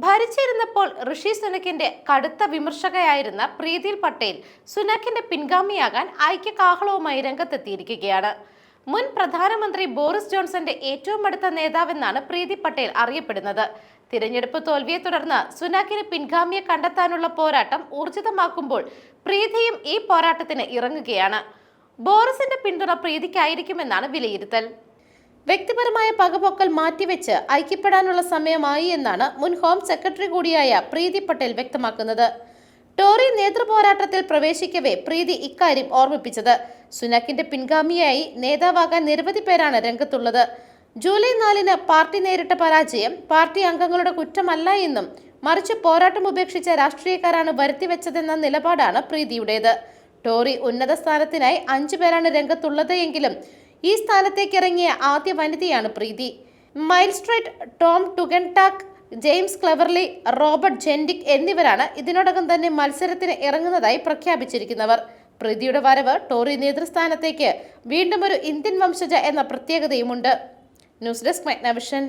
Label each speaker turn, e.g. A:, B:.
A: ഭരിച്ചിരുന്നപ്പോൾ ഋഷി സുനക്കിന്റെ കടുത്ത വിമർശകയായിരുന്ന പ്രീതി പട്ടേൽ സുനക്കിന്റെ പിൻഗാമിയാകാൻ ഐക്യകാഹളവുമായി രംഗത്തെത്തിയിരിക്കുകയാണ്. മുൻ പ്രധാനമന്ത്രി ബോറിസ് ജോൺസന്റെ ഏറ്റവും അടുത്ത നേതാവെന്നാണ് പ്രീതി പട്ടേൽ അറിയപ്പെടുന്നത്. തിരഞ്ഞെടുപ്പ് തോൽവിയെ തുടർന്ന് സുനാക്കിന് പിൻഗാമിയെ കണ്ടെത്താനുള്ള പോരാട്ടം ഊർജിതമാക്കുമ്പോൾ പ്രീതിയും ഈ പോരാട്ടത്തിന് ഇറങ്ങുകയാണ്. ബോറിസിന്റെ പിന്തുണ പ്രീതിക്കായിരിക്കുമെന്നാണ് വിലയിരുത്തൽ. വ്യക്തിപരമായ പകപോക്കൽ മാറ്റിവെച്ച് ഐക്യപ്പെടാനുള്ള സമയമായി എന്നാണ് മുൻ ഹോം സെക്രട്ടറി കൂടിയായ പ്രീതി പട്ടേൽ വ്യക്തമാക്കുന്നത്. ടോറി നേതൃപോരാട്ടത്തിൽ പ്രവേശിക്കവേ പ്രീതി ഇക്കാര്യം ഓർമ്മിപ്പിച്ചത്. സുനാക്കിന്റെ പിൻഗാമിയായി നേതാവാകാൻ നിരവധി പേരാണ് രംഗത്തുള്ളത്. ജൂലൈ 4-ന് പാർട്ടി നേരിട്ട പരാജയം പാർട്ടി അംഗങ്ങളുടെ കുറ്റമല്ല എന്നും മറിച്ച് പോരാട്ടം ഉപേക്ഷിച്ച രാഷ്ട്രീയക്കാരാണ് വരുത്തിവെച്ചതെന്ന നിലപാടാണ് പ്രീതിയുടേത്. ടോറി ഉന്നത സ്ഥാനത്തിനായി 5 പേരാണ് രംഗത്തുള്ളത് എങ്കിലും ഈ സ്ഥാനത്തേക്ക് ഇറങ്ങിയ ആദ്യ വനിതയാണ് പ്രീതി. മൈൽസ്ട്രേറ്റ്, ടോം ടുഗൻടാക്ക്, ജെയിംസ് ക്ലെവർലി, റോബർട്ട് ജെൻഡിക് എന്നിവരാണ് ഇതിനോടകം തന്നെ മത്സരത്തിന് ഇറങ്ങുന്നതായി പ്രഖ്യാപിച്ചിരിക്കുന്നവർ. പ്രീതിയുടെ വരവ് ടോറി നേതൃസ്ഥാനത്തേക്ക് വീണ്ടും ഒരു ഇന്ത്യൻ വംശജ എന്ന പ്രത്യേകതയുമുണ്ട്. News desk മെഗ്നവിഷൻ.